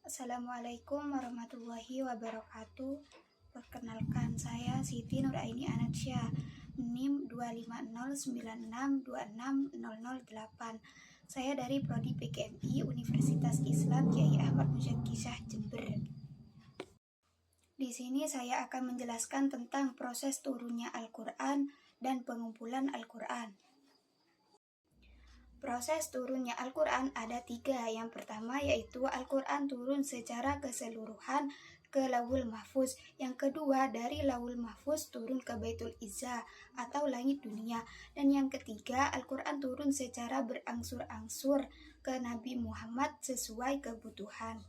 Assalamualaikum warahmatullahi wabarakatuh. Perkenalkan, saya Siti Nuraini Anatsya, NIM 25096260008. Saya dari Prodi PKMI Universitas Islam Kyai Ahmad Mujaqqizah Jember. Di sini saya akan menjelaskan tentang proses turunnya Al-Quran dan pengumpulan Al-Quran. Proses turunnya Al-Quran ada 3. Yang pertama yaitu Al-Quran turun secara keseluruhan ke Lauhul Mahfuz. Yang kedua, dari Lauhul Mahfuz turun ke Baitul Izzah atau langit dunia. Dan yang ketiga, Al-Quran turun secara berangsur-angsur ke Nabi Muhammad sesuai kebutuhan.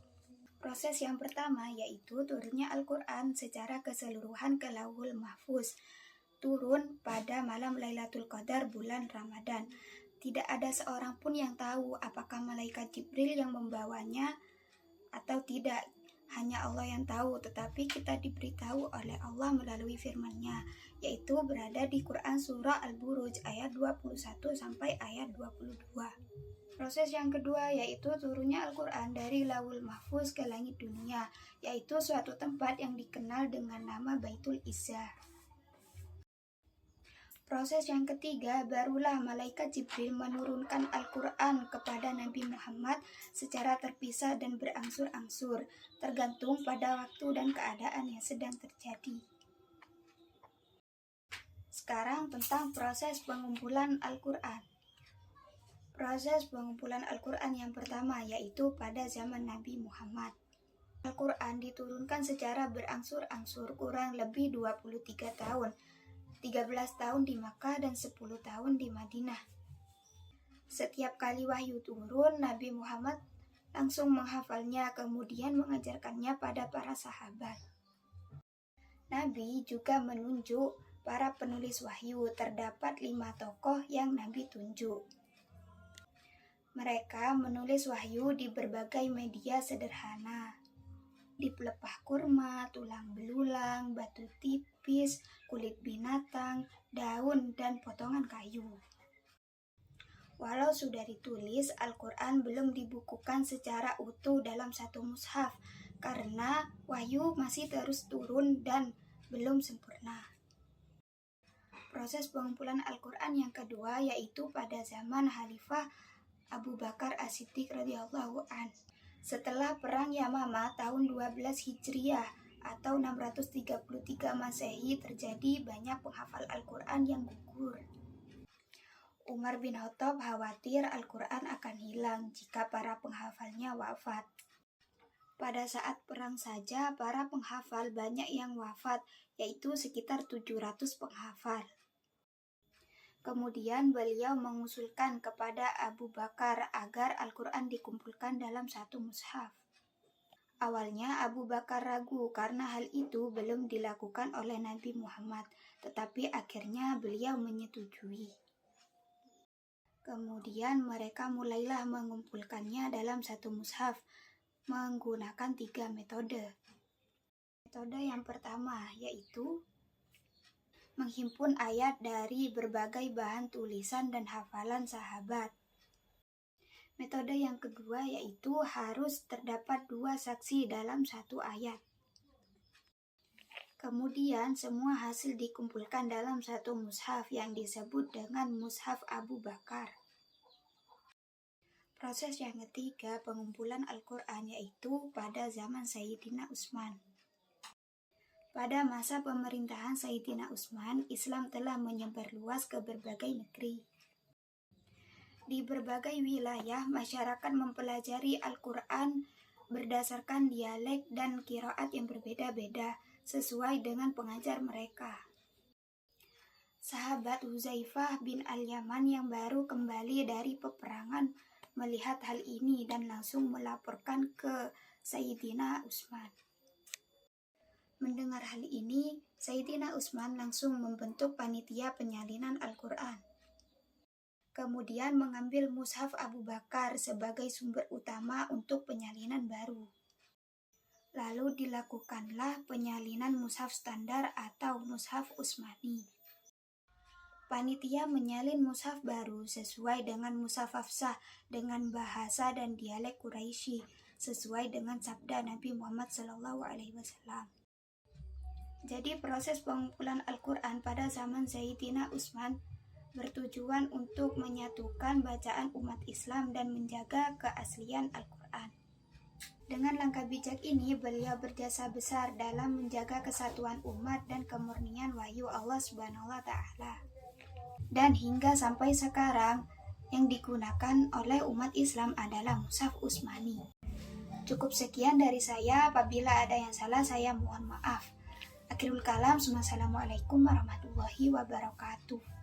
Proses yang pertama yaitu turunnya Al-Quran secara keseluruhan ke Lauhul Mahfuz. Turun pada malam Lailatul Qadar bulan Ramadan. Tidak ada seorang pun yang tahu apakah malaikat Jibril yang membawanya atau tidak. Hanya Allah yang tahu, tetapi kita diberitahu oleh Allah melalui firman-Nya, yaitu berada di Quran Surah Al-Buruj ayat 21 sampai ayat 22. Proses yang kedua yaitu turunnya Al-Quran dari Lauhul Mahfuz ke langit dunia, yaitu suatu tempat yang dikenal dengan nama Baitul Izzah. Proses yang ketiga, barulah malaikat Jibril menurunkan Al-Quran kepada Nabi Muhammad secara terpisah dan berangsur-angsur, tergantung pada waktu dan keadaan yang sedang terjadi. Sekarang tentang proses pengumpulan Al-Quran. Proses pengumpulan Al-Quran yang pertama yaitu pada zaman Nabi Muhammad. Al-Quran diturunkan secara berangsur-angsur kurang lebih 23 tahun. 13 tahun di Makkah dan 10 tahun di Madinah. Setiap kali wahyu turun, Nabi Muhammad langsung menghafalnya, kemudian mengajarkannya pada para sahabat. Nabi juga menunjuk para penulis wahyu. Terdapat 5 tokoh yang Nabi tunjuk. Mereka menulis wahyu di berbagai media sederhana, di pelepah kurma, tulang belulang, batu tipis, kulit binatang, daun, dan potongan kayu. Walau sudah ditulis, Al-Quran belum dibukukan secara utuh dalam satu mushaf karena wahyu masih terus turun dan belum sempurna. Proses pengumpulan Al-Quran yang kedua yaitu pada zaman Khalifah Abu Bakar As-Siddiq radhiyallahu anhu. Setelah Perang Yamamah tahun 12 Hijriah atau 633 Masehi terjadi banyak penghafal Al-Quran yang gugur. Umar bin Khattab khawatir Al-Quran akan hilang jika para penghafalnya wafat. Pada saat perang saja para penghafal banyak yang wafat, yaitu sekitar 700 penghafal. Kemudian beliau mengusulkan kepada Abu Bakar agar Al-Quran dikumpulkan dalam satu mushaf. Awalnya Abu Bakar ragu karena hal itu belum dilakukan oleh Nabi Muhammad, tetapi akhirnya beliau menyetujui. Kemudian mereka mulailah mengumpulkannya dalam satu mushaf menggunakan 3 metode. Metode yang pertama yaitu menghimpun ayat dari berbagai bahan tulisan dan hafalan sahabat. Metode yang kedua yaitu harus terdapat 2 saksi dalam satu ayat. Kemudian semua hasil dikumpulkan dalam satu mushaf yang disebut dengan Mushaf Abu Bakar. Proses yang ketiga pengumpulan Al-Quran yaitu pada zaman Sayyidina Utsman. Pada masa pemerintahan Sayyidina Utsman, Islam telah menyebar luas ke berbagai negeri. Di berbagai wilayah, masyarakat mempelajari Al-Quran berdasarkan dialek dan qiraat yang berbeda-beda sesuai dengan pengajar mereka. Sahabat Huzaifah bin Al-Yaman yang baru kembali dari peperangan melihat hal ini dan langsung melaporkan ke Sayyidina Utsman. Mendengar hal ini, Sayyidina Utsman langsung membentuk panitia penyalinan Al-Quran. Kemudian mengambil Mushaf Abu Bakar sebagai sumber utama untuk penyalinan baru. Lalu dilakukanlah penyalinan mushaf standar atau mushaf Utsmani. Panitia menyalin mushaf baru sesuai dengan mushaf Hafsah dengan bahasa dan dialek Quraisy sesuai dengan sabda Nabi Muhammad SAW. Jadi proses pengumpulan Al-Quran pada zaman Sayyidina Utsman bertujuan untuk menyatukan bacaan umat Islam dan menjaga keaslian Al-Quran. Dengan langkah bijak ini, beliau berjasa besar dalam menjaga kesatuan umat dan kemurnian wahyu Allah Subhanahu wa Ta'ala. Dan hingga sampai sekarang, yang digunakan oleh umat Islam adalah Mushaf Utsmani. Cukup sekian dari saya. Apabila ada yang salah, saya mohon maaf. Akhirul kalam, Assalamualaikum warahmatullahi wabarakatuh.